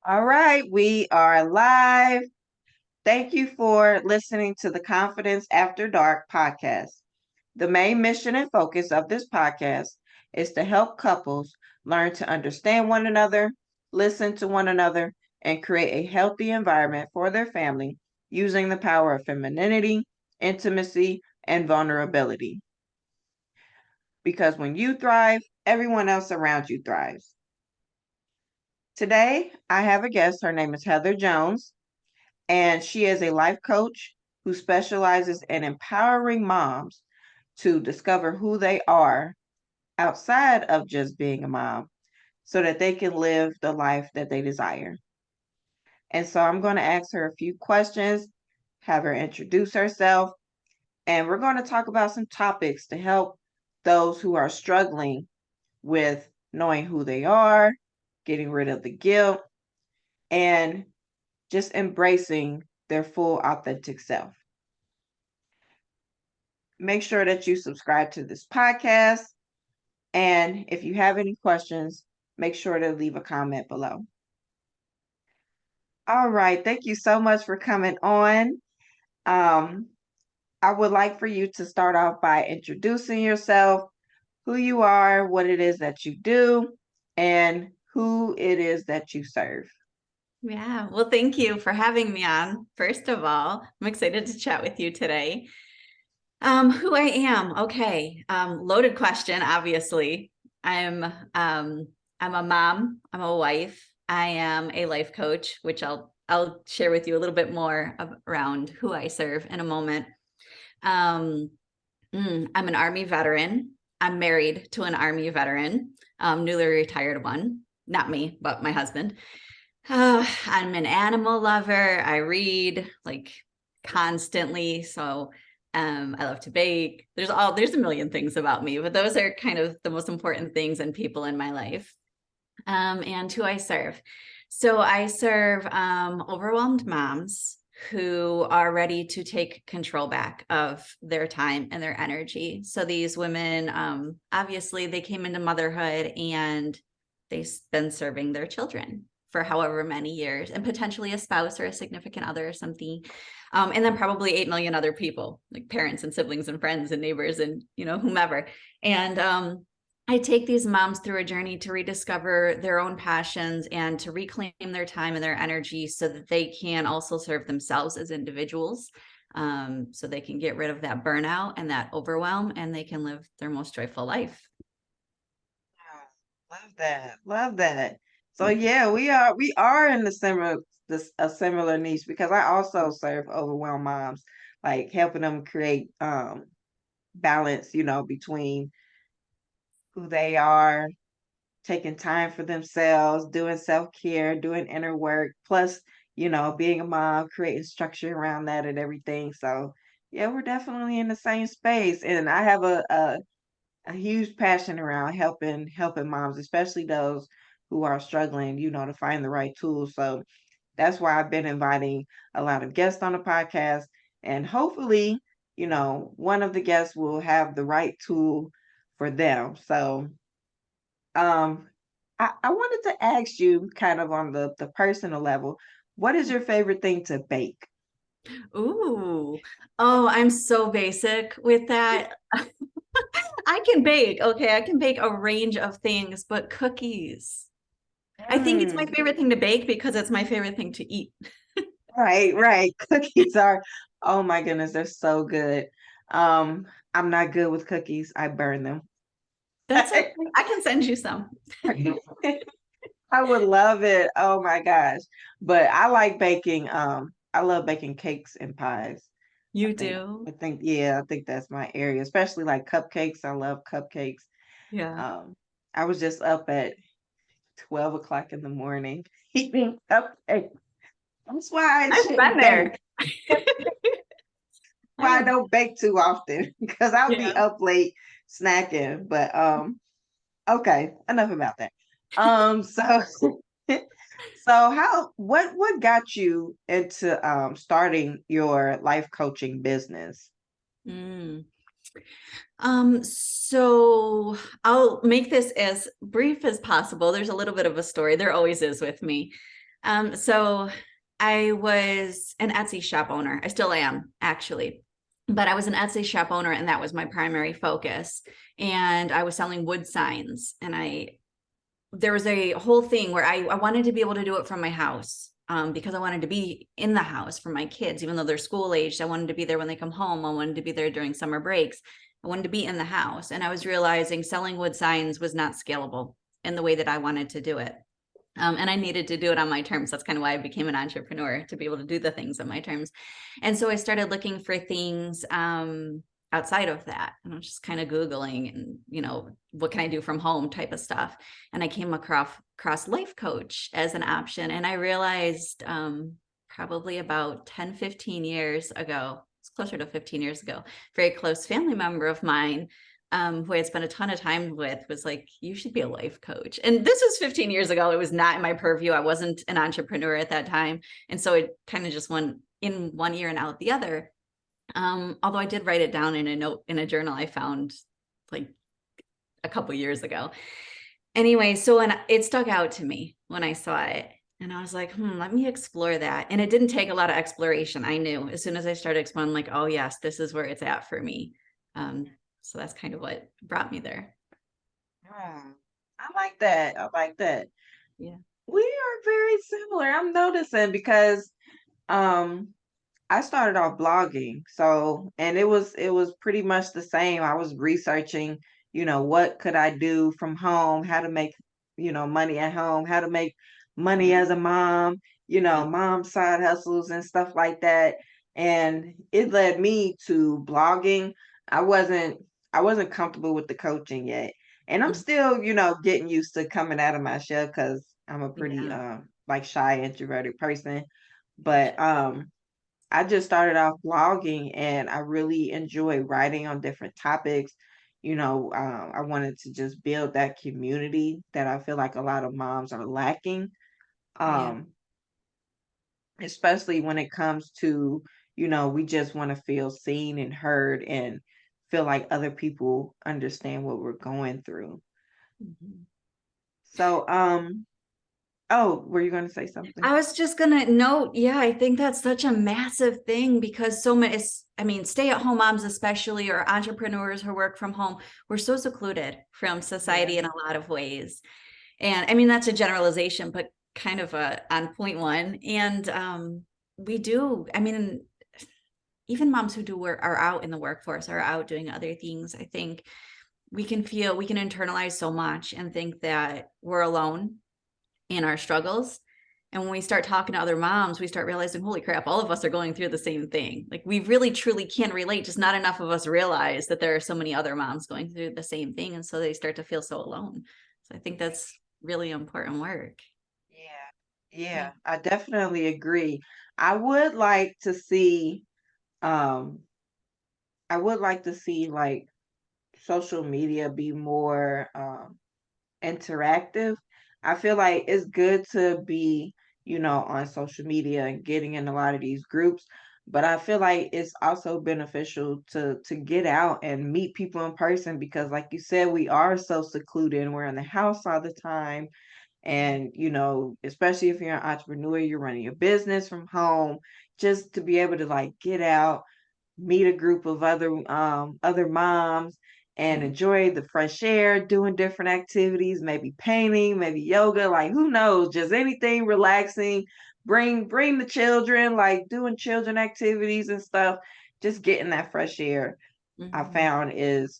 All right, we are live. Thank you for listening to the Confidence After Dark podcast. The main mission and focus of this podcast is to help couples learn to understand one another, listen to one another, and create a healthy environment for their family using the power of femininity, intimacy, and vulnerability. Because when you thrive, everyone else around you thrives. Today, I have a guest. Her name is Heather Jones, and she is a life coach who specializes in empowering moms to discover who they are outside of just being a mom so that they can live the life that they desire. And so I'm going to ask her a few questions, have her introduce herself, and we're going to talk about some topics to help those who are struggling with knowing who they are, getting rid of the guilt, and just embracing their full authentic self. Make sure that you subscribe to this podcast. And if you have any questions, make sure to leave a comment below. All right. Thank you so much for coming on. Um, I would like for you to start off by introducing yourself, who you are, what it is that you do, and who it is that you serve. Yeah, well, thank you for having me on. First of all, I'm excited to chat with you today. Who I am. Okay. Loaded question, obviously. I'm a mom, I'm a wife, I am a life coach, which I'll share with you a little bit more around who I serve in a moment. Um, I'm an Army veteran. I'm married to an Army veteran, newly retired one. Not me, but my husband. I'm an animal lover. I read like constantly. So I love to bake. There's a million things about me, but those are kind of the most important things and people in my life. And who I serve. So I serve overwhelmed moms who are ready to take control back of their time and their energy. So these women, obviously, they came into motherhood and they've been serving their children for however many years, and potentially a spouse or a significant other or something. And then probably 8 million other people, like parents and siblings and friends and neighbors and, whomever. And I take these moms through a journey to rediscover their own passions and to reclaim their time and their energy so that they can also serve themselves as individuals. So they can get rid of that burnout and that overwhelm, and they can live their most joyful life. Love that. Love that. So yeah, we are in a similar niche because I also serve overwhelmed moms, like helping them create balance, between who they are, taking time for themselves, doing self-care, doing inner work, plus, being a mom, creating structure around that and everything. So yeah, we're definitely in the same space. And I have a huge passion around helping moms, especially those who are struggling, to find the right tools. So that's why I've been inviting a lot of guests on the podcast, and hopefully, one of the guests will have the right tool for them. So, um, I wanted to ask you, kind of on the personal level, what is your favorite thing to bake? Ooh. Oh, I'm so basic with that. I can bake. Okay, I can bake a range of things, but cookies. I think it's my Mm, favorite thing to bake because it's my favorite thing to eat. right, right. Cookies are, oh my goodness, they're so good. Um, I'm not good with cookies. I burn them. That's okay. I can send you some. I would love it. Oh my gosh. But I like baking. I love baking cakes and pies. I You think, do? yeah, I think that's my area, especially like cupcakes. I love cupcakes. Yeah. Um, I was just up at 12 o'clock in the morning eating cupcakes. That's why I I've been shouldn't bake. there. Why I I've, don't bake too often because I'll be yeah. up late snacking. But okay, enough about that. So so what got you into starting your life coaching business? Mm. So I'll make this as brief as possible. There's a little bit of a story. There always is with me. So I was an Etsy shop owner. I still am, actually. But I was an Etsy shop owner, and that was my primary focus. And I was selling wood signs. And there was a whole thing where I wanted to be able to do it from my house, because I wanted to be in the house for my kids, even though they're school aged. I wanted to be there when they come home. I wanted to be there during summer breaks. I wanted to be in the house. And I was realizing selling wood signs was not scalable in the way that I wanted to do it. And I needed to do it on my terms. That's kind of why I became an entrepreneur, to be able to do the things on my terms. And so I started looking for things outside of that. And I was just kind of Googling and, what can I do from home type of stuff. And I came across life coach as an option. And I realized probably about 10, 15 years ago, it's closer to 15 years ago, very close family member of mine, who I had spent a ton of time with, was like, you should be a life coach. And this was 15 years ago. It was not in my purview. I wasn't an entrepreneur at that time. And so it kind of just went in one ear and out the other. Although I did write it down in a note in a journal I found like a couple years ago. Anyway, so when it stuck out to me when I saw it, and I was like, let me explore that. And it didn't take a lot of exploration. I knew as soon as I started exploring, like, oh yes, this is where it's at for me. So that's kind of what brought me there. Hmm. I like that. I like that. Yeah. We are very similar. I'm noticing because um I started off blogging. So, and it was pretty much the same. I was researching, what could I do from home, how to make, money at home, how to make money Yeah. as a mom, Yeah. mom side hustles and stuff like that. And it led me to blogging. I wasn't I wasn't comfortable with the coaching yet. And I'm Mhm. still, getting used to coming out of my shell because I'm a pretty Yeah. like shy introverted person. Gotcha. But I just started off blogging and I really enjoy writing on different topics. I wanted to just build that community that I feel like a lot of moms are lacking, Yeah. um, especially when it comes to, we just want to feel seen and heard and feel like other people understand what we're going through. Mhm. So, oh, were you going to say something? I was just gonna note, yeah, I think that's such a massive thing because so many, I mean, stay-at-home moms especially, or entrepreneurs who work from home, we're so secluded from Yeah. society in a lot of ways. And I mean, that's a generalization, but kind of a on point one. And we do, I mean, even moms who do work are out in the workforce, are out doing other things. I think we can internalize so much and think that we're alone in our struggles. And when we start talking to other moms, we start realizing, holy crap, all of us are going through the same thing. Like we really truly can relate, just not enough of us realize that there are so many other moms going through the same thing. And so they start to feel so alone. So I think that's really important work. Yeah. Yeah. Yeah, I definitely agree. I would like to see um I would like to see like social media be more interactive. I feel like it's good to be, on social media and getting in a lot of these groups, but I feel like it's also beneficial to get out and meet people in person because like you said, we are so secluded and we're in the house all the time. And, especially if you're an entrepreneur, you're running your business from home, just to be able to like get out, meet a group of other moms and Yeah. enjoy the fresh air, doing different activities, maybe painting, maybe yoga, like who knows, just anything relaxing. Bring the children, like doing children activities and stuff, just getting that fresh air I Mhm. found is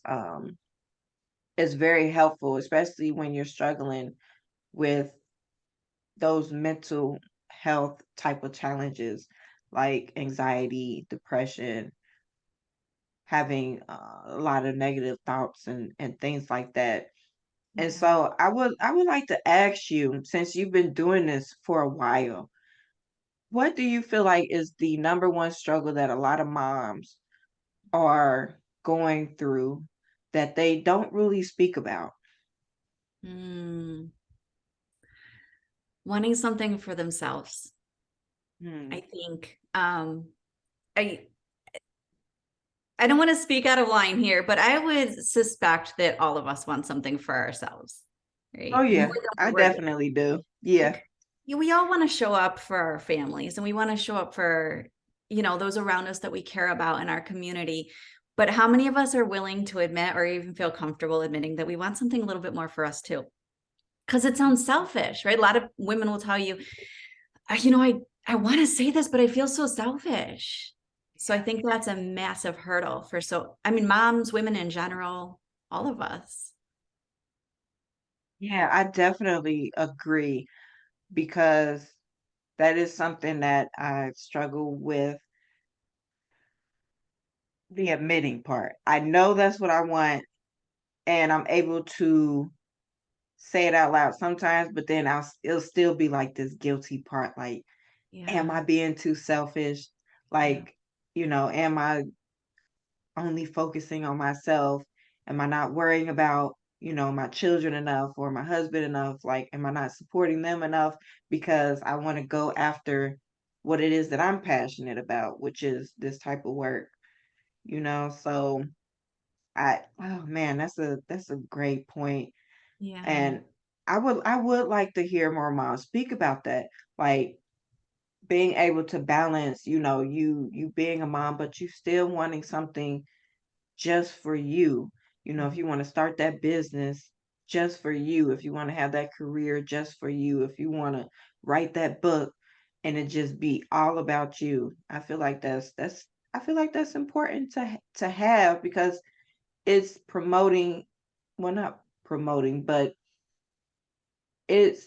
very helpful, especially when you're struggling with those mental health type of challenges like anxiety, depression, having a lot of negative thoughts and things like that. And Yeah. so I would like to ask you, since you've been doing this for a while, what do you feel like is the number one struggle that a lot of moms are going through that they don't really speak about? Mm. Wanting something for themselves. I Hmm. think I I don't want to speak out of line here, but I would suspect that all of us want something for ourselves, Oh right? More yeah, than I we're working. definitely do. Yeah. we all want to show up for our families, and we want to show up for, those around us that we care about in our community. But how many of us are willing to admit or even feel comfortable admitting that we want something a little bit more for us too? Because it sounds selfish, right? A lot of women will tell you, I want to say this, but I feel so selfish. So I think that's a massive hurdle for, moms, women in general, all of us. Yeah, I definitely agree because that is something that I struggle with, the admitting part. I know that's what I want, and I'm able to say it out loud sometimes, but then it'll still be like this guilty part, like, am Yeah. I being too selfish? Yeah. Like, am I only focusing on myself? Am I not worrying about, my children enough or my husband enough? Like, am I not supporting them enough because I want to go after what it is that I'm passionate about, which is this type of work? So oh man, that's a great point. Yeah. And I would like to hear more moms speak about that. Like being able to balance, you being a mom, but you still wanting something just for you. If Mhm. you want to start that business just for you, if you want to have that career just for you, if you want to write that book and it just be all about you. I feel like that's important to have because it's promoting, well, not promoting, but it's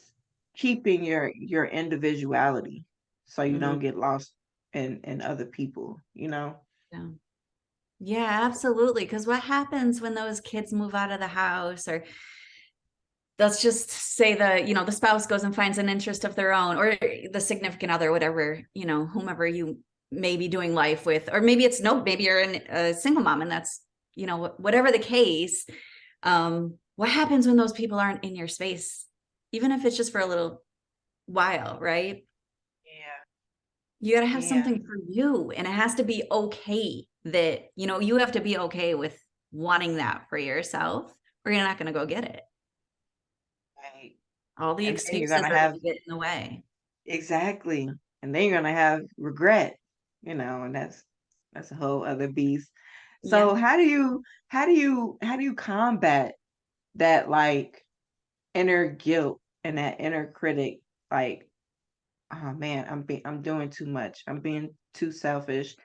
keeping your individuality so you don't Mhm. get lost in other people. Yeah. Yeah, absolutely. Because what happens when those kids move out of the house, or let's just say the spouse goes and finds an interest of their own, or the significant other, whatever, whomever you may be doing life with, or maybe it's no, maybe you're a single mom and that's, whatever the case. What happens when those people aren't in your space, even if it's just for a little while, right? Yeah. You got to have Yeah. something for you, and it has to be okay that, you have to be okay with wanting that for yourself, or you're not going to go get it. Right. All the And then you're excuses gonna are going have to get in the way. exactly, and then you're gonna have regret, and that's a whole other beast. Yeah. So how do you combat that like inner guilt and that inner critic? Like, oh man, I'm doing too much. I'm being too selfish.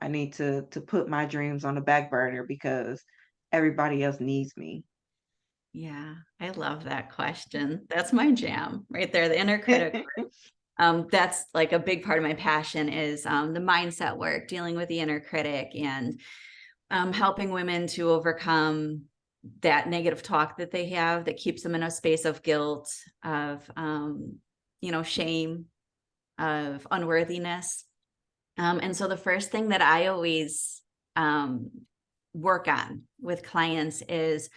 I need to put my dreams on the back burner because everybody else needs me. Yeah. I love that question. That's my jam right there. The inner critic. That's like a big part of my passion is the mindset work, dealing with the inner critic, and helping women to overcome that negative talk that they have that keeps them in a space of guilt, of shame, of unworthiness. And so the first thing that I always um, work on with clients is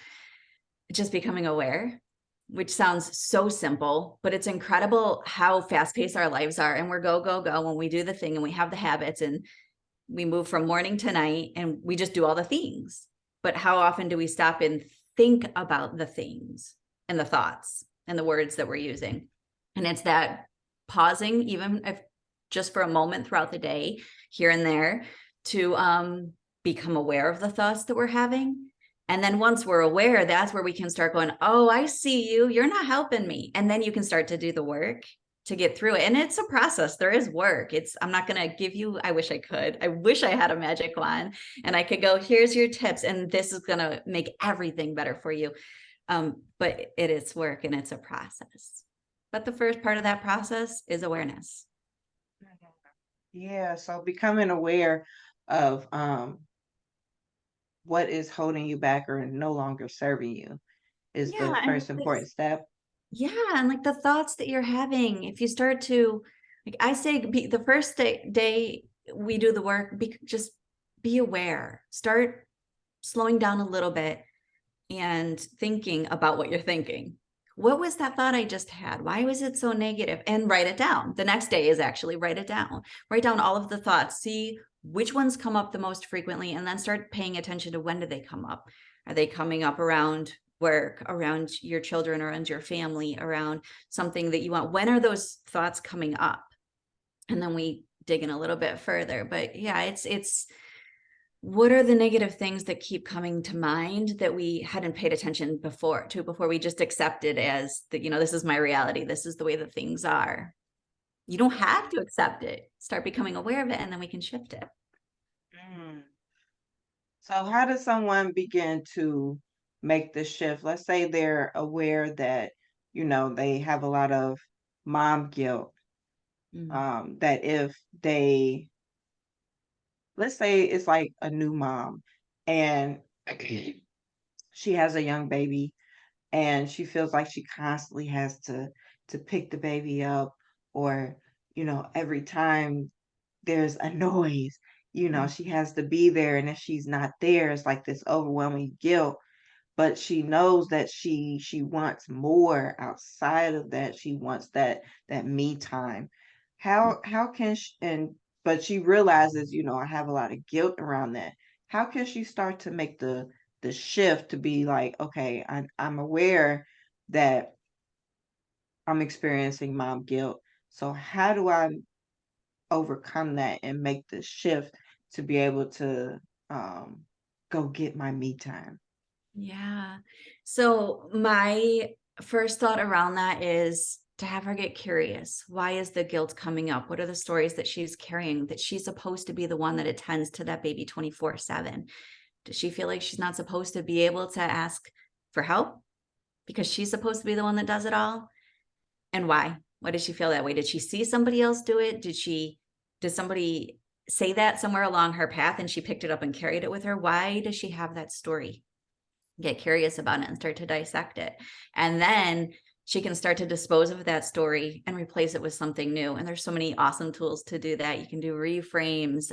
just becoming aware, which sounds so simple, but it's incredible how fast paced our lives are. And we're go, go, go when we do the thing and we have the habits and we move from morning to night and we just do all the things. But how often do we stop and think about the things and the thoughts and the words that we're using? And it's that pausing, even if just for a moment throughout the day, here and there, to become aware of the thoughts that we're having. And then once we're aware, that's where we can start going, oh, I see you. You're not helping me. And then you can start to do the work to get through it. And it's a process. There is work. I'm not going to give you, I wish I could. I wish I had a magic wand and I could go, here's your tips, and this is going to make everything better for you. But it is work and it's a process. But the first part of that process is awareness. Yeah, so becoming aware of what is holding you back or no longer serving you is Yeah. the And first important step. yeah. And like the thoughts that you're having, if you start to, like I say, the first day we do the work, just be aware, start slowing down a little bit and thinking about what you're thinking. What was that thought I just had? Why was it so negative? And write it down. The next day is actually write it down. Write down all of the thoughts. See which ones come up the most frequently, and then start paying attention to when do they come up. Are they coming up around work, around your children, around your family, around something that you want? When are those thoughts coming up? And then we dig in a little bit further. But yeah, it's what are the negative things that keep coming to mind that we hadn't paid attention before we just accepted as that, this is my reality. This is the way that things are. You don't have to accept it. Start becoming aware of it, and then we can shift it. Mm. So how does someone begin to make the shift? Let's say they're aware that, they have a lot of mom guilt. Mm. That if they, let's say it's like a new mom and she has a young baby and she feels like she constantly has to pick the baby up, or every time there's a noise, Mm. she has to be there, and if she's not there, it's like this overwhelming guilt. But she knows that she wants more outside of that. She wants that me time. How can she, and but she realizes, I have a lot of guilt around that. How can she start to make the shift to be like, okay, I'm aware that I'm experiencing mom guilt. So how do I overcome that and make the shift to be able to go get my me time? Yeah. So my first thought around that is to have her get curious. Why is the guilt coming up? What are the stories that she's carrying, that she's supposed to be the one that attends to that baby 24/7? Does she feel like she's not supposed to be able to ask for help because she's supposed to be the one that does it all? And why? Why did she feel that way? Did she see somebody else do it? Did somebody say that somewhere along her path and she picked it up and carried it with her? Why does she have that story? Get curious about it and start to dissect it. And then she can start to dispose of that story and replace it with something new. And there's so many awesome tools to do that. You can do reframes.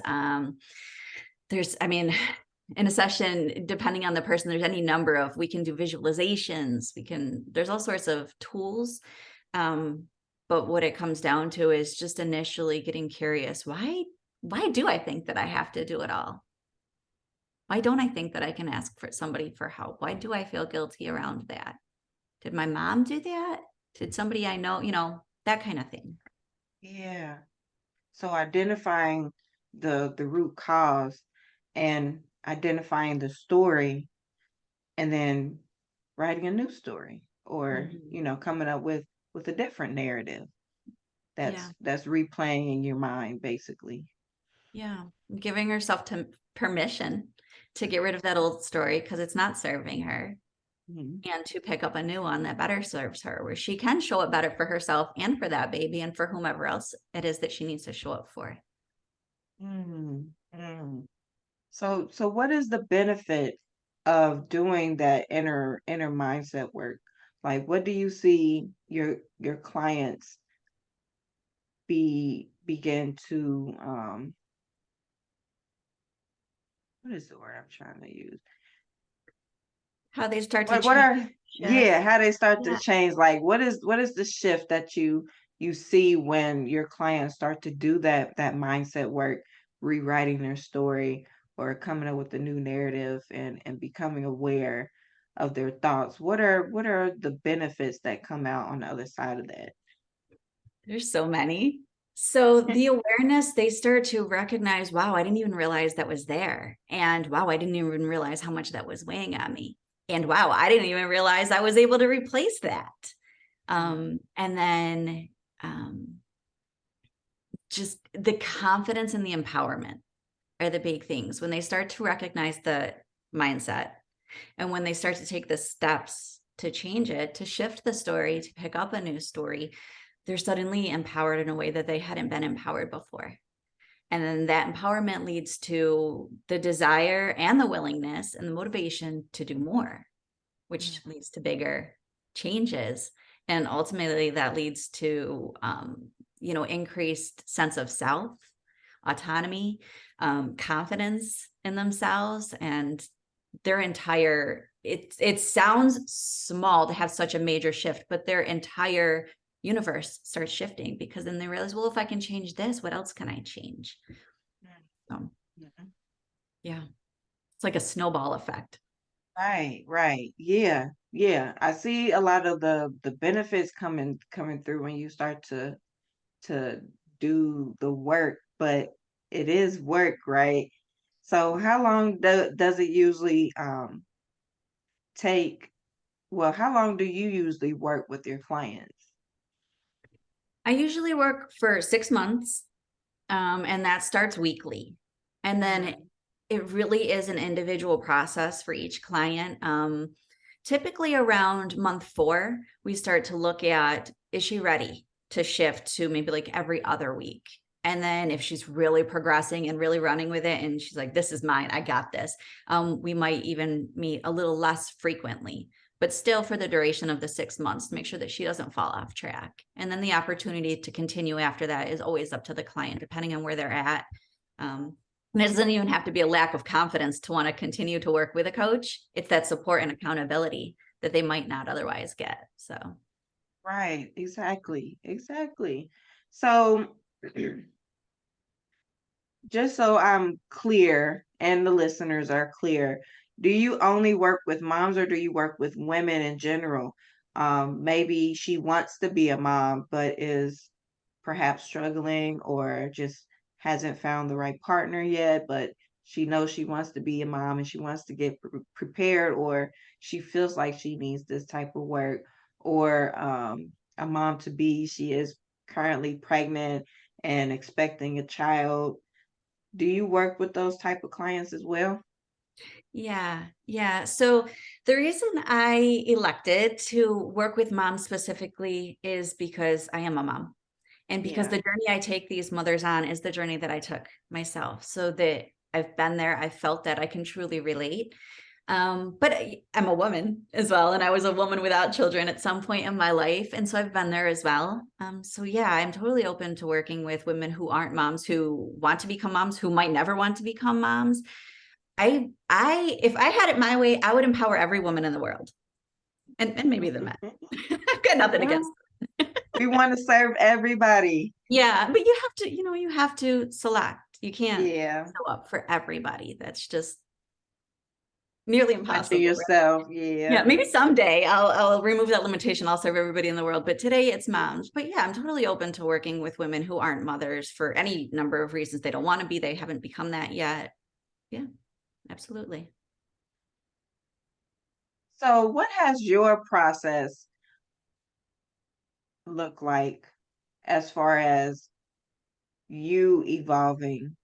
In a session, depending on the person, there's any number of, we can do visualizations. There's all sorts of tools. But what it comes down to is just initially getting curious. Why do I think that I have to do it all? Why don't I think that I can ask for somebody for help? Why do I feel guilty around that? Did my mom do that? Did somebody I know, that kind of thing. Yeah. So identifying the root cause and identifying the story, and then writing a new story, or Mhm. coming up with a different narrative Yeah. that's replaying in your mind, basically. Yeah. Giving herself permission to get rid of that old story because it's not serving her, Mhm. and to pick up a new one that better serves her, where she can show up better for herself and for that baby and for whomever else it is that she needs to show up for. Mm, mm. So what is the benefit of doing that inner mindset work? Like, what do you see your clients begin to what is the word I'm trying to use? How they start to What change, are, shift. yeah, how they start to Yeah. change? Like, what is the shift that you see when your clients start to do that mindset work, rewriting their story or coming up with a new narrative and becoming aware of their thoughts? What are the benefits that come out on the other side of that? There's so many. So the awareness, they start to recognize, wow, I didn't even realize that was there. And wow, I didn't even realize how much that was weighing on me. And wow, I didn't even realize I was able to replace that. And then um, just the confidence and the empowerment are the big things. When they start to recognize the mindset, and when they start to take the steps to change it, to shift the story, to pick up a new story, they're suddenly empowered in a way that they hadn't been empowered before. And then that empowerment leads to the desire and the willingness and the motivation to do more, which leads to bigger changes. And ultimately, that leads to, increased sense of self, autonomy, confidence in themselves, and their entire, it sounds small to have such a major shift, but their entire universe starts shifting, because then they realize, well, if I can change this, what else can I change? So Mhm. yeah, it's like a snowball effect. Right, right. Yeah, yeah. I see a lot of the benefits coming through when you start to do the work, but it is work, right? So how long does it usually take? Well, how long do you usually work with your clients? I usually work for 6 months, and that starts weekly. And then Mhm. it really is an individual process for each client. Typically around month 4, we start to look at, is she ready to shift to maybe like every other week? And then if she's really progressing and really running with it, and she's like, this is mine, I got this, we might even meet a little less frequently, but still for the duration of the 6 months to make sure that she doesn't fall off track. And then the opportunity to continue after that is always up to the client, depending on where they're at. And it doesn't even have to be a lack of confidence to want to continue to work with a coach. It's that support and accountability that they might not otherwise get. So, Right, exactly, exactly. So just so I'm clear and the listeners are clear, do you only work with moms or do you work with women in general? Maybe she wants to be a mom, but is perhaps struggling or just hasn't found the right partner yet, but she knows she wants to be a mom and she wants to get prepared, or she feels like she needs this type of work, or a mom to be, she is currently pregnant and expecting a child. Do you work with those type of clients as well? yeah, yeah. So, the reason I elected to work with moms specifically is because I am a mom. And because Yeah. the journey I take these mothers on is the journey that I took myself. So that I've been there, I felt that I can truly relate. But I'm a woman as well, and I was a woman without children at some point in my life, and so I've been there as well. So yeah, I'm totally open to working with women who aren't moms, who want to become moms, who might never want to become moms. If I had it my way, I would empower every woman in the world, and maybe the men. I've got nothing against. Well, we want to serve everybody. Yeah, but you have to, you have to select. You can't Yeah. show up for everybody. That's just nearly Unto impossible. yourself. Yeah, Yeah. maybe someday I'll remove that limitation. I'll serve everybody in the world. But today it's moms. But yeah, I'm totally open to working with women who aren't mothers for any number of reasons. They don't want to be, they haven't become that yet. Yeah, absolutely. So, what has your process look like as far as you evolving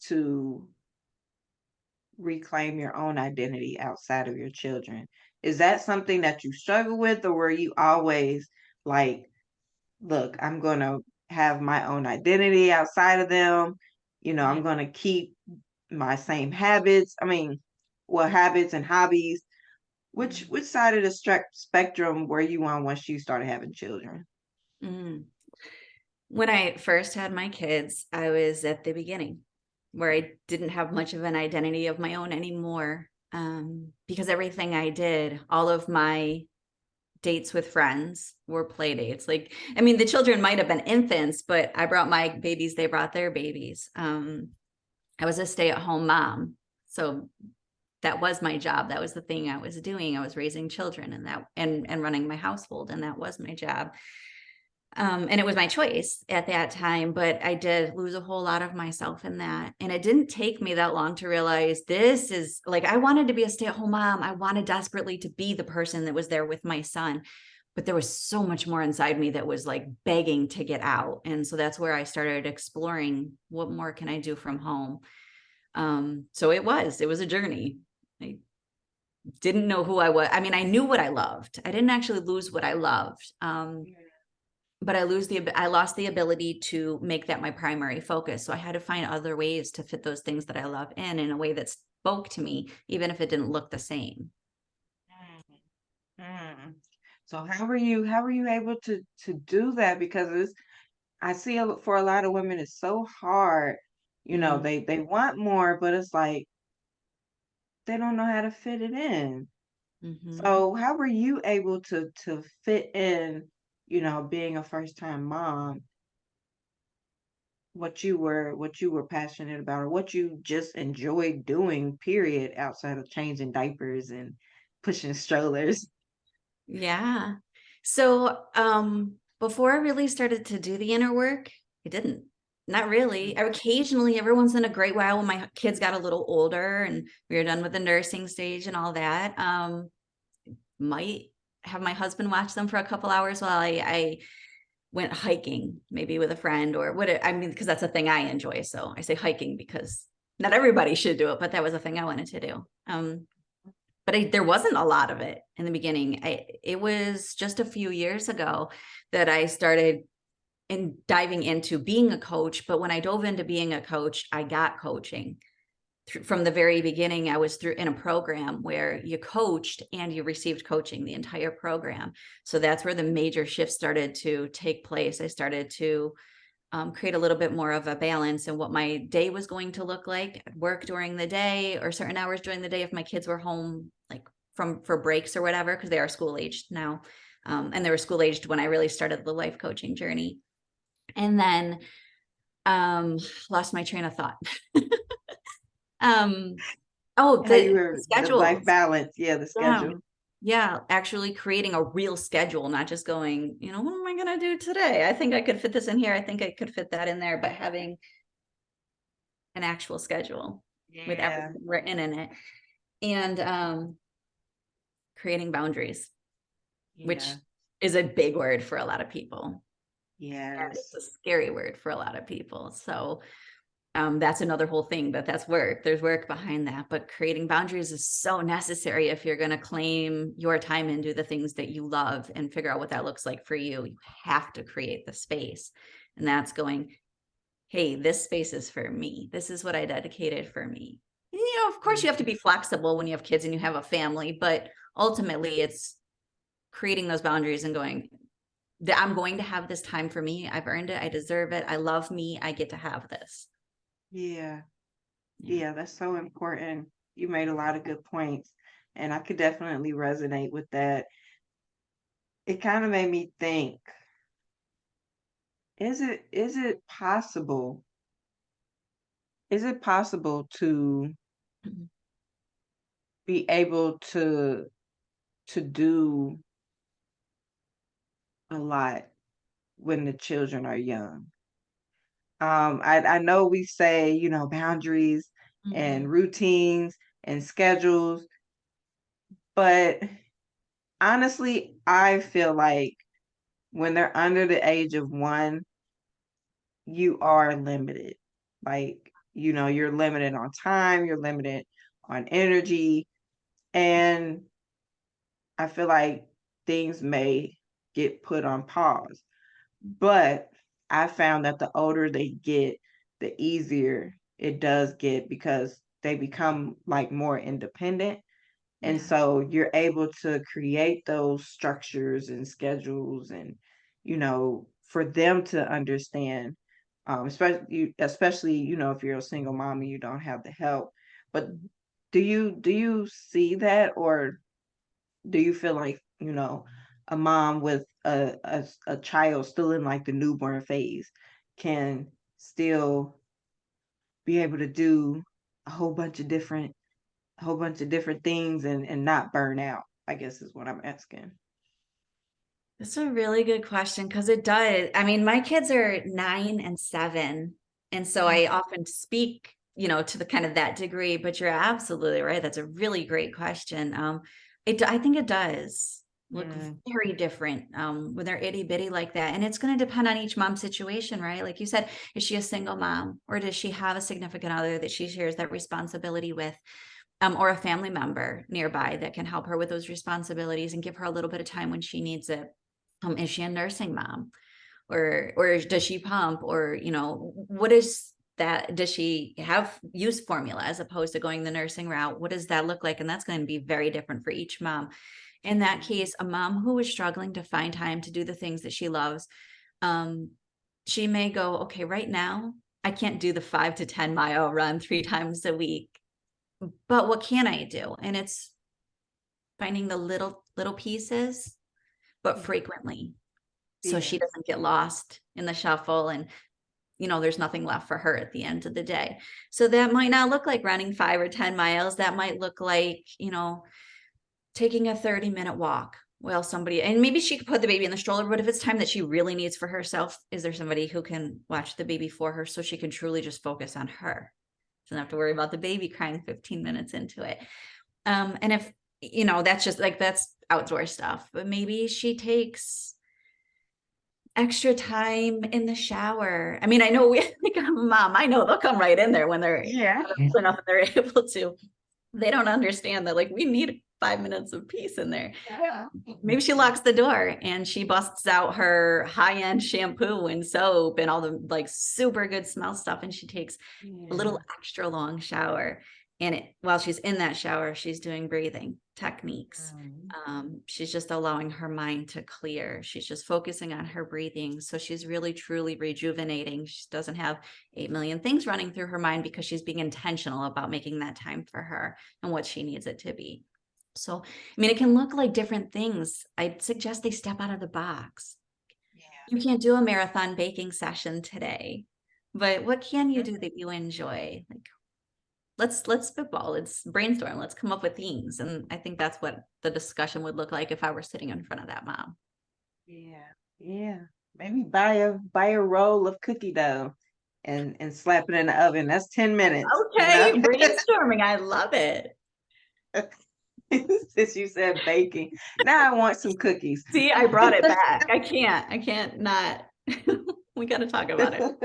to reclaim your own identity outside of your children? Is that something that you struggle with, or were you always like, look, I'm going to have my own identity outside of them? Yeah. I'm going to keep my same habits. I mean, well, habits and hobbies. Which side of the spectrum were you on once you started having children? Mm. When I first had my kids, I was at the beginning where I didn't have much of an identity of my own anymore. Because everything I did, all of my dates with friends were play dates. Like, I mean, the children might have been infants, but I brought my babies, they brought their babies. I was a stay-at-home mom. So that was my job. That was the thing I was doing. I was raising children and running my household, and that was my job. And it was my choice at that time, but I did lose a whole lot of myself in that. And it didn't take me that long to realize this is like, I wanted to be a stay-at-home mom. I wanted desperately to be the person that was there with my son, but there was so much more inside me that was like begging to get out. And so that's where I started exploring, what more can I do from home? So it was a journey. I didn't know who I was. I mean, I knew what I loved. I didn't actually lose what I loved. But I lost the ability to make that my primary focus. So I had to find other ways to fit those things that I love in a way that spoke to me, even if it didn't look the same. Mm. So how were you able to do that? Because I see for a lot of women it's so hard. Mm-hmm. They want more, but it's like they don't know how to fit it in. Mm-hmm. So how were you able to fit in, being a first time mom? what you were passionate about, or what you just enjoyed doing, period, outside of changing diapers and pushing strollers. Yeah. So, before I really started to do the inner work, I didn't. Not really. Occasionally, every once in a great while, when my kids got a little older and we were done with the nursing stage and all that, might have my husband watch them for a couple hours while I went hiking, maybe with a friend or what. I mean, because that's a thing I enjoy. So I say hiking because not everybody should do it, but that was a thing I wanted to do. But there wasn't a lot of it in the beginning. It was just a few years ago that I started diving into being a coach. But when I dove into being a coach, I got coaching. From the very beginning, I was in a program where you coached and you received coaching the entire program. So that's where the major shift started to take place. I started to create a little bit more of a balance in what my day was going to look like at work during the day or certain hours during the day if my kids were home, like for breaks or whatever, because they are school aged now. And they were school aged when I really started the life coaching journey. And then lost my train of thought. um, oh, How you the were the life schedules. balance, yeah, the Yeah. schedule. Yeah, actually creating a real schedule, not just going, what am I going to do today? I think I could fit this in here. I think I could fit that in there, but having an actual schedule with Yeah, everything written in it, and creating boundaries, which yeah, is a big word for a lot of people. And it's yes. a scary word for a lot of people. So that's another whole thing, but that's work. There's work behind that. But creating boundaries is so necessary if you're going to claim your time and do the things that you love and figure out what that looks like for you. You have to create the space. And that's going, hey, this space is for me. This is what I dedicated for me. And, of course, you have to be flexible when you have kids and you have a family, but ultimately it's creating those boundaries and going, that I'm going to have this time for me. I've earned it. I deserve it. I love me. I get to have this. Yeah, Yeah. yeah, that's so important. You made a lot of good points, and I could definitely resonate with that. It kind of made me think, is it possible? Is it possible to Mhm. be able to do a lot when the children are young? I know we say, boundaries and Mhm. routines and schedules, but honestly, I feel like when they're under the age of 1, you are limited. Like, you're limited on time, you're limited on energy, and I feel like things may get put on pause. But I found that the older they get, the easier it does get because they become like more independent. And Yeah. so you're able to create those structures and schedules and, for them to understand, especially, if you're a single mom and you don't have the help. But do you see that, or do you feel like, a mom with a child still in like the newborn phase can still be able to do a whole bunch of different things and not burn out, I guess is what I'm asking. That's a really good question because it does. I mean, my kids are 9 and 7. And so Mm. I often speak, to the kind of that degree, but you're absolutely right. That's a really great question. I think it does look Mm, very different when they're itty bitty like that. And it's going to depend on each mom's situation, right? Like you said, is she a single mom or does she have a significant other that she shares that responsibility with? Or a family member nearby that can help her with those responsibilities and give her a little bit of time when she needs it. Is she a nursing mom, or does she pump, or what is that? Does she have use formula as opposed to going the nursing route? What does that look like? And that's going to be very different for each mom. In that case, a mom who is struggling to find time to do the things that she loves, um, she may go, okay, right now I can't do the 5 to 10 mile run 3 times a week, but what can I do? And it's finding the little pieces, but mm, frequently, so she yes. doesn't get lost in the shuffle. And there's nothing left for her at the end of the day. So that might not look like running 5 or 10 miles. That might look like, taking a 30-minute walk while somebody, and maybe she could put the baby in the stroller, but if it's time that she really needs for herself, is there somebody who can watch the baby for her so she can truly just focus on her? Doesn't have to worry about the baby crying 15 minutes into it. And if, that's just like, that's outdoor stuff, but maybe she takes extra time in the shower. I mean, I know like a mom, I know they'll come right in there when they're Yeah. enough and they're able to. They don't understand that, like, we need 5 minutes of peace in there. Yeah. Maybe she locks the door and she busts out her high-end shampoo and soap and all the like super good smell stuff, and she takes a little extra long shower. And while she's in that shower, she's doing breathing techniques. She's just allowing her mind to clear. She's just focusing on her breathing. So she's really, truly rejuvenating. She doesn't have 8 million things running through her mind because she's being intentional about making that time for her and what she needs it to be. So, I mean, it can look like different things. I'd suggest they step out of the box. You can't do a marathon baking session today, but what can you do that you enjoy? Like, let's spitball, let's brainstorm, let's come up with things. And I think that's what the discussion would look like if I were sitting in front of that mom. Yeah. Maybe buy a roll of cookie dough and slap it in the oven. That's 10 minutes. Okay, brainstorming. I love it. Since you said baking, now I want some cookies. See, I brought it back. I can't not. We got to talk about it.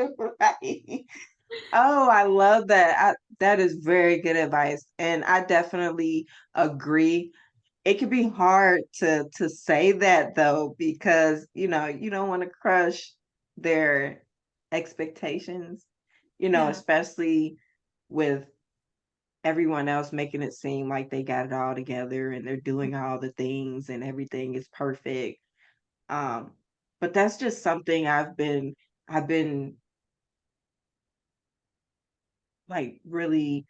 Right. Oh, I love that. That is very good advice. And I definitely agree. It can be hard to say that though, because you don't want to crush their expectations, Yeah. especially with everyone else making it seem like they got it all together and they're doing all the things and everything is perfect. Um, but that's just something I've been like really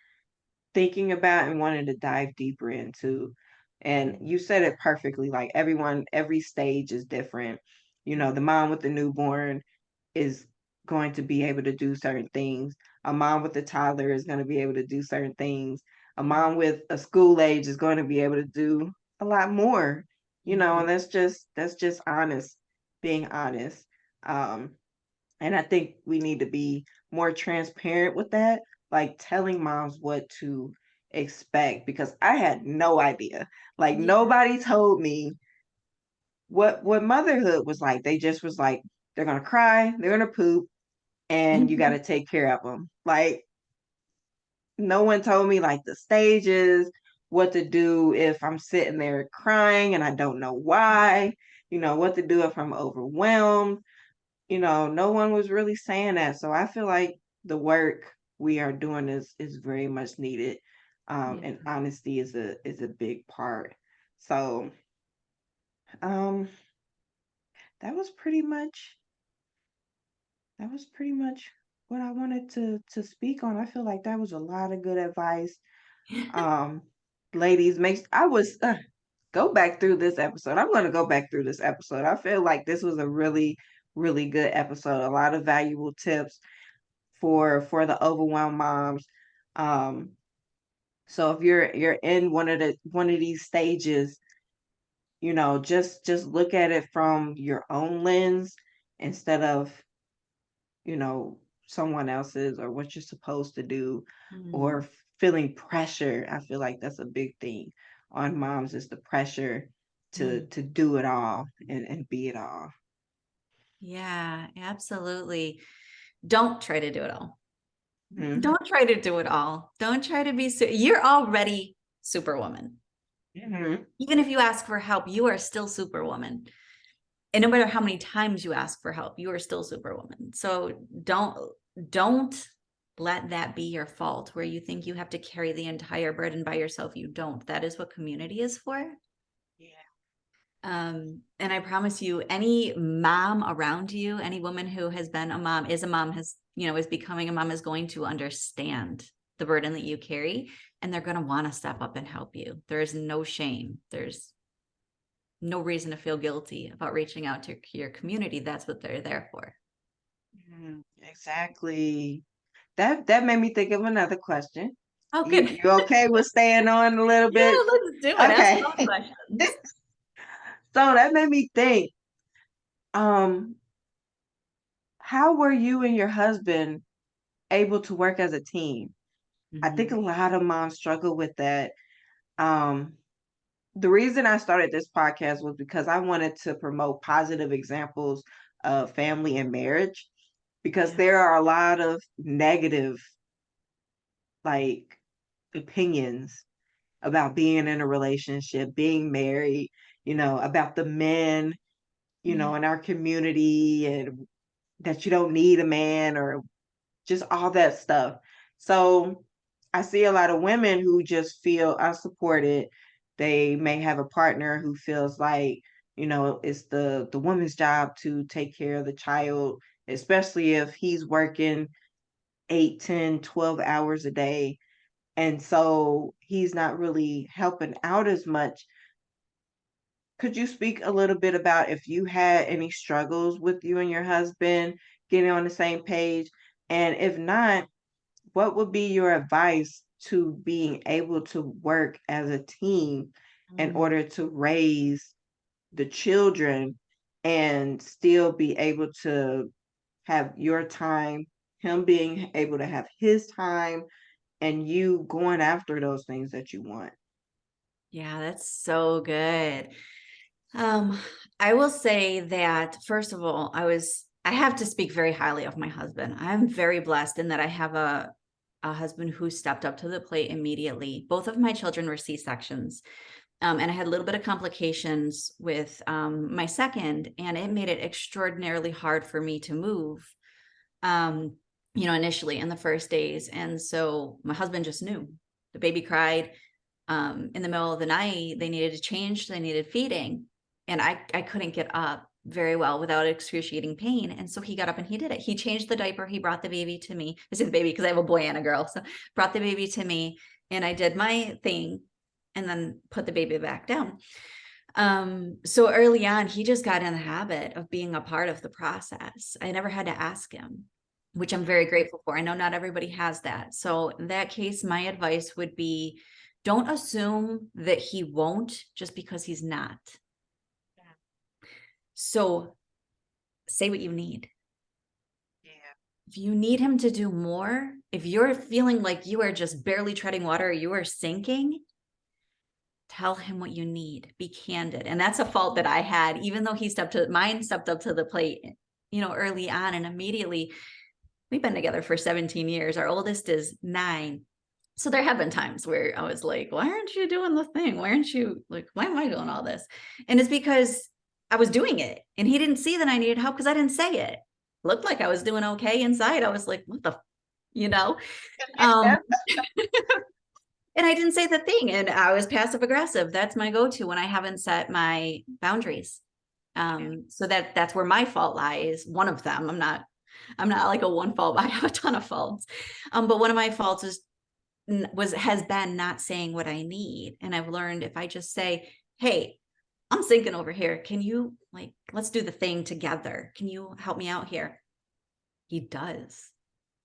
thinking about and wanting to dive deeper into. And you said it perfectly. Like every stage is different. The mom with the newborn is going to be able to do certain things. A mom with a toddler is going to be able to do certain things. A mom with a school age is going to be able to do a lot more. And that's just being honest. Um, and I think we need to be more transparent with that, like telling moms what to expect because I had no idea. Like Yeah. nobody told me what motherhood was like. They just was like they're going to cry, they're going to poop and you got to take care of them. Like no one told me like the stages, what to do if I'm sitting there crying and I don't know why, what to do if I'm overwhelmed. No one was really saying that. So I feel like the work we are doing is very much needed. Yeah. And honesty is a big part. So um that was pretty much that was pretty much what I wanted to speak on. I feel like that was a lot of good advice. Um ladies, go back through this episode. I'm going to go back through this episode. I feel like this was a really really good episode. A lot of valuable tips for the overwhelmed moms. Um, so if you're in one of these stages, just look at it from your own lens instead of someone else's or what you're supposed to do or feeling pressure. I feel like that's a big thing on moms is the pressure to do it all and be it all. Yeah, absolutely. Don't try to do it all. Mhm. Don't try to do it all. Don't try to be, you're already superwoman. Mhm. Even if you ask for help, you are still superwoman. And no matter how many times you ask for help, you are still superwoman. So don't let that be your fault where you think you have to carry the entire burden by yourself. You don't. That is what community is for. And I promise you, any mom around you, any woman who has been a mom, is a mom, is becoming a mom, is going to understand the burden that you carry, and they're going to want to step up and help you. There is no shame. There's no reason to feel guilty about reaching out to your community. That's what they're there for. Exactly. That made me think of another question. Oh, You good. you okay with staying on a little Yeah, bit? let's do it. Ask Okay. all the questions. So that made me think, um, how were you and your husband able to work as a team? I think a Mhm. lot of moms struggle with that. Um, the reason I started this podcast was because I wanted to promote positive examples of family and marriage because Yeah. there are a lot of negative like opinions about being in a relationship, being married, about the men, Yeah. in our community and that you don't need a man or just all that stuff. So I see a lot of women who just feel unsupported. They may have a partner who feels like, it's the woman's job to take care of the child, especially if he's working 8, 10, 12 hours a day. And so he's not really helping out as much. Could you speak a little bit about if you had any struggles with you and your husband getting on the same page? And if not, what would be your advice to being able to work as a team in Mm. order to raise the children and still be able to have your time, him being able to have his time, and you going after those things that you want? Yeah, that's so good. Um, I will say that first of all, I have to speak very highly of my husband. I'm very blessed in that I have a husband who stepped up to the plate immediately. Both of my children were C-sections. And I had a little bit of complications with my second, and it made it extraordinarily hard for me to move. Um, initially in the first days. And so my husband just knew. The baby cried in the middle of the night. They needed to change, they needed feeding. And I couldn't get up very well without excruciating pain. And so he got up and he did it. He changed the diaper. He brought the baby to me. I said the baby because I have a boy and a girl. So brought the baby to me and I did my thing and then put the baby back down. So early on, he just got in the habit of being a part of the process. I never had to ask him, which I'm very grateful for. I know not everybody has that. So in that case, my advice would be don't assume that he won't just because he's not. So say what you need. Yeah. If you need him to do more, if you're feeling like you are just barely treading water, or you are sinking, tell him what you need. Be candid. And that's a fault that I had, even though mine stepped up to the plate, early on and immediately. We've been together for 17 years. Our oldest is 9. So there have been times where I was like, why aren't you doing the thing? Why aren't you like, why am I doing all this? And it's because I was doing it and he didn't see that I needed help because I didn't say it. Looked like I was doing okay inside. I was like, what the, you know? Um, and I didn't say the thing. And I was passive aggressive. That's my go-to when I haven't set my boundaries. So that's where my fault lies. One of them. I'm not like a one fault, but I have a ton of faults. But one of my faults has been not saying what I need. And I've learned if I just say, hey, I'm sinking over here. Can you let's do the thing together? Can you help me out here? He does.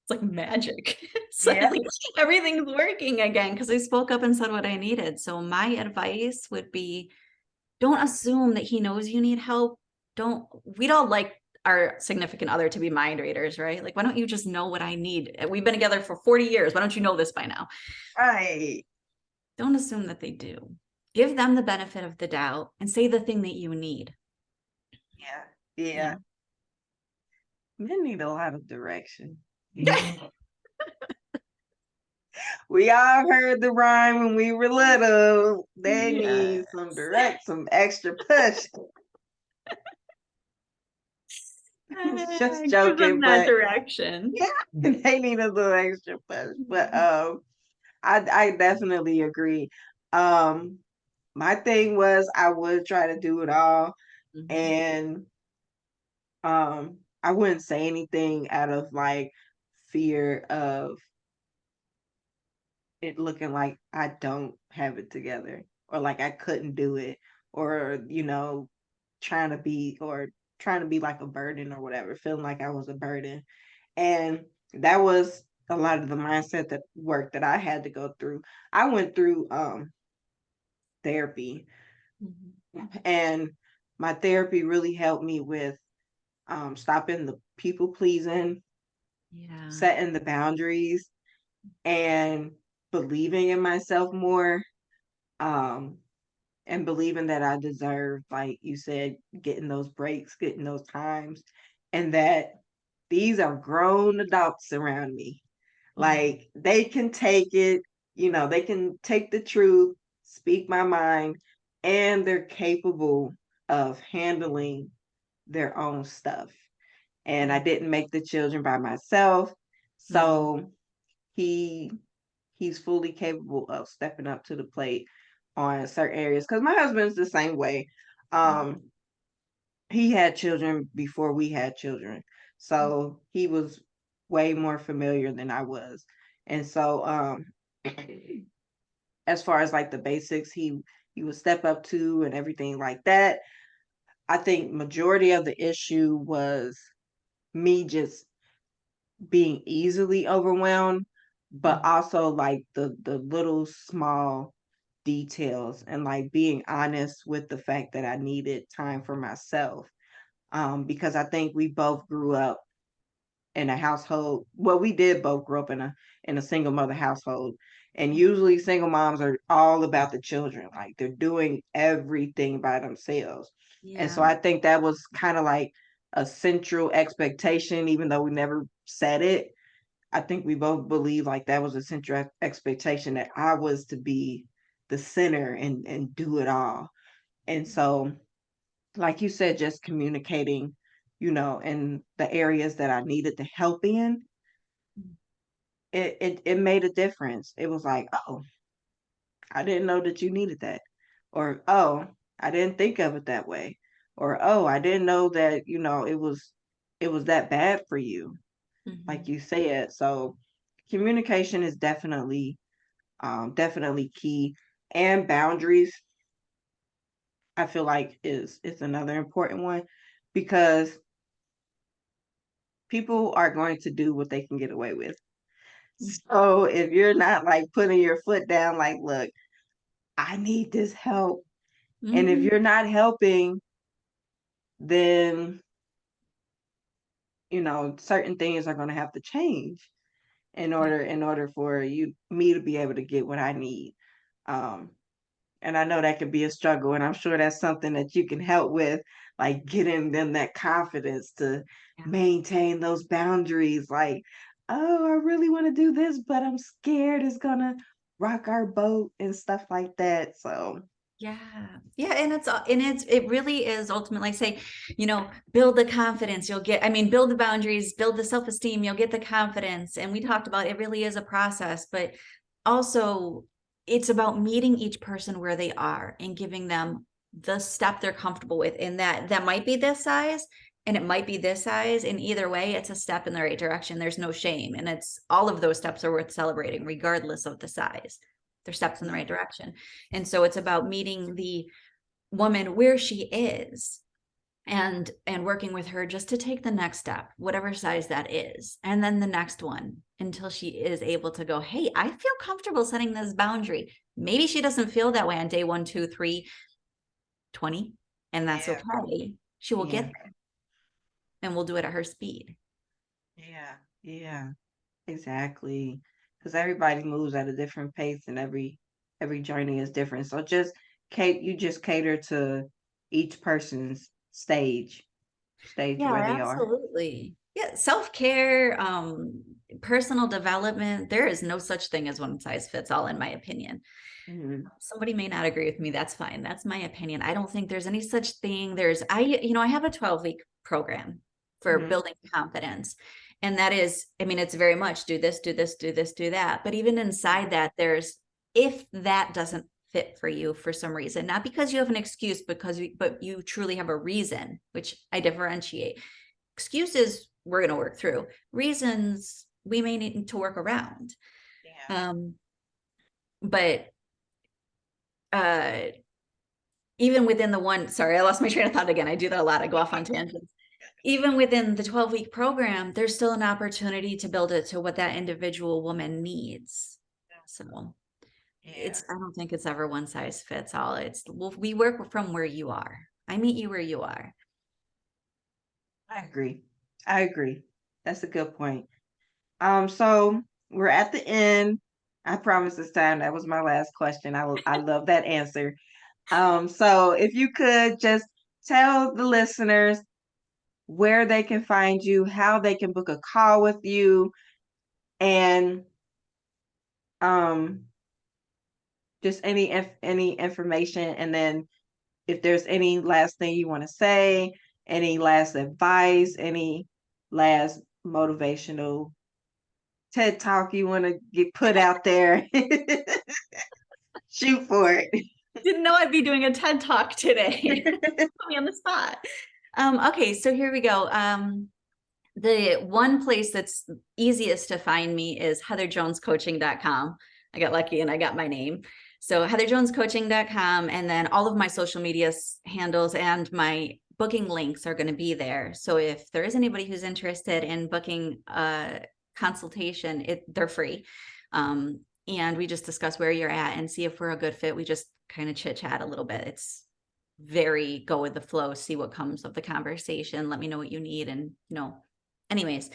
It's like magic. Yeah. Suddenly everything's working again because I spoke up and said what I needed. So my advice would be don't assume that he knows you need help. We don't like our significant other to be mind readers, right? Like, why don't you just know what I need? We've been together for 40 years. Why don't you know this by now? Right. Don't assume that they do. Give them the benefit of the doubt and say the thing that you need. Yeah. Yeah. Yeah. Men need a lot of direction. We all heard the rhyme when we were little. They Yeah. need some extra push. Just Give them joking, that but direction. yeah, they need a little extra push. But I definitely agree. Um, my thing was I would try to do it all, Mhm. and I wouldn't say anything out of like fear of it looking like I don't have it together or like I couldn't do it or trying to be or trying to be like a burden or whatever, feeling like I was a burden. And that was a lot of the mindset that work that I had to go through. I went through therapy, Mhm. and my therapy really helped me with stopping the people pleasing, Yeah. setting the boundaries, and believing in myself more. Um, and believing that I deserve, like you said, getting those breaks, getting those times, and that these are grown adults around me. Mhm. Like they can take it, they can take the truth, speak my mind, and they're capable of handling their own stuff. And I Yeah. didn't make the children by myself. Mhm. So he he's fully capable of stepping up to the plate on certain areas. Because my husband's the same way. Um, he had children before we had children, so he was way more familiar than I was. And so, as far as like the basics, he would step up to and everything like that. I think majority of the issue was me just being easily overwhelmed, but Mhm. also like the little small details, and like being honest with the fact that I needed time for myself. Because I think we both grew up in a household. Well, we did both grow up in a single mother household. And usually single moms are all about the children. Like they're doing everything by themselves. And so Yeah. I think that was kind of like a central expectation, even though we never said it. I think we both believe like that was a central expectation that I was to be the center and do it all. And so, like you said, just communicating, in the areas that I needed the help in, it made a difference. It was like, oh, I didn't know that you needed that. Or, oh, I didn't think of it that way. Or, oh, I didn't know that, it was that bad for you, like Mhm. you said. So communication is definitely key. And boundaries, I feel like is another important one, because people are going to do what they can get away with. So if you're not like putting your foot down, like, look, I need this help. And if Mhm. you're not helping, then, certain things are going to have to change Yeah. in order for me to be able to get what I need. Um, and I know that could be a struggle, and I'm sure that's something that you can help with, like getting them that confidence to Yeah. maintain those boundaries. Like, oh, I really want to do this, but I'm scared it's gonna rock our boat and stuff like that. So, Yeah. Yeah. It really is ultimately say, build the confidence. Build the boundaries, build the self-esteem, you'll get the confidence. And we talked about it really is a process, but also it's about meeting each person where they are and giving them the step they're comfortable with. And that might be this size and it might be this size. And either way, it's a step in the right direction. There's no shame. And it's all of those steps are worth celebrating, regardless of the size. They're steps in the right direction. And so it's about meeting the woman where she is and working with her just to take the next step, whatever size that is, and then the next one until she is able to go, hey, I feel comfortable setting this boundary. Maybe she doesn't feel that way on day 1, 2, 3, 20, and that's yeah, okay. She will get yeah, there and we'll do it at her speed. yeah, yeah, exactly. Because everybody moves at a different pace, and every journey is different. So you just cater to each person's stage Yeah, where they are. absolutely. Yeah, self-care, personal development, there is no such thing as one size fits all, in my opinion. Mhm, Somebody may not agree with me. That's fine. That's my opinion. I don't think there's any such thing. I have a 12-week program for mhm, building confidence. And that is, it's very much do this, do this, do this, do that. But even inside mhm. that, if that doesn't fit for you for some reason, not because you have an excuse, but you truly have a reason, which I differentiate. Excuses we're going to work through. Reasons we may need to work around. Yeah. Um, but uh even within the one, sorry, I lost my train of thought again. I do that a lot. I go off on tangents. Even within the 12-week program, there's still an opportunity to build it to what that individual woman needs. So Yeah, I don't think it's ever one size fits all. Well, we work from where you are. I meet you where you are. I agree. I agree. That's a good point. So we're at the end. I promise this time that was my last question. I love that answer. So if you could just tell the listeners where they can find you, how they can book a call with you, and um just any information, and then if there's any last thing you want to say, any last advice, any last motivational TED talk you want to get put out there, shoot for it. Didn't know I'd be doing a TED talk today. Put me on the spot. Okay, so here we go. The one place that's easiest to find me is heatherjonescoaching.com. I got lucky and I got my name. So heatherjonescoaching.com, and then all of my social media handles and my booking links are going to be there. So if there is anybody who's interested in booking a consultation, they're free. And we just discuss where you're at and see if we're a good fit. We just kind of chit chat a little bit. It's very go with the flow, see what comes of the conversation. Let me know what you need. And, anyways,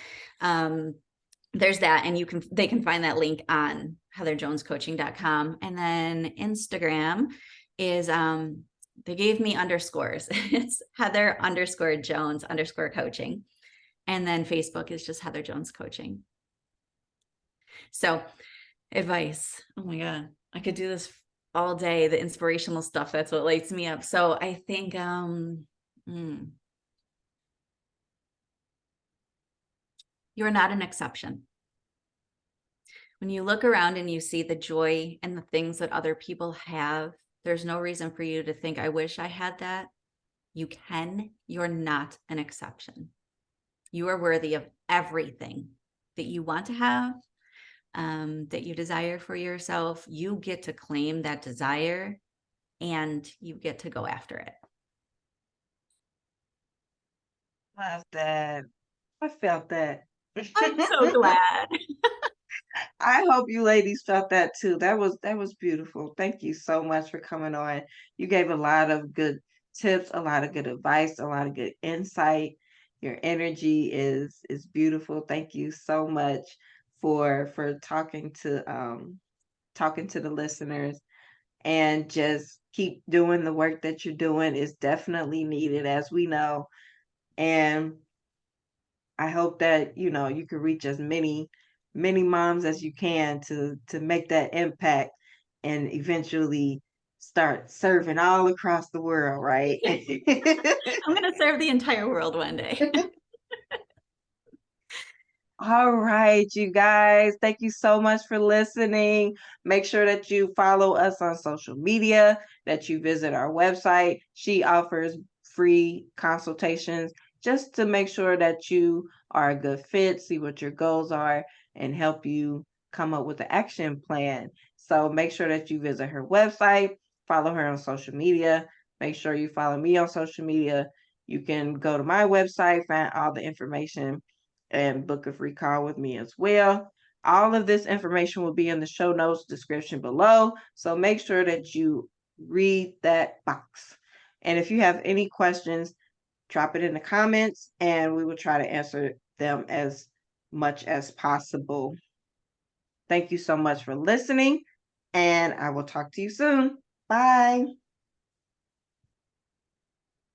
there's that. And they can find that link on heatherjonescoaching.com. And then Instagram is, they gave me underscores. It's Heather_Jones_coaching. And then Facebook is just Heather Jones Coaching. So advice. Oh my God. I could do this all day. The inspirational stuff. That's what lights me up. So I think, you're not an exception. When you look around and you see the joy and the things that other people have, there's no reason for you to think, I wish I had that. You can. You're not an exception. You are worthy of everything that you want to have, that you desire for yourself. You get to claim that desire and you get to go after it. Love that. I felt that. I'm so glad. I hope you ladies felt that too. That was beautiful. Thank you so much for coming on. You gave a lot of good tips, a lot of good advice, a lot of good insight. Your energy is beautiful. Thank you so much for talking to the listeners, and just keep doing the work that you're doing is definitely needed, as we know. And I hope that you can reach as many moms as you can to make that impact and eventually start serving all across the world, right? I'm going to serve the entire world one day. All right, you guys. Thank you so much for listening. Make sure that you follow us on social media, that you visit our website. She offers free consultations just to make sure that you are a good fit, see what your goals are, and help you come up with an action plan. So make sure that you visit her website, follow her on social media. Make sure you follow me on social media. You can go to my website, find all the information, and book a free call with me as well. All of this information will be in the show notes description below. So make sure that you read that box. And if you have any questions, drop it in the comments and we will try to answer them as much as possible. Thank you so much for listening, and I will talk to you soon. Bye.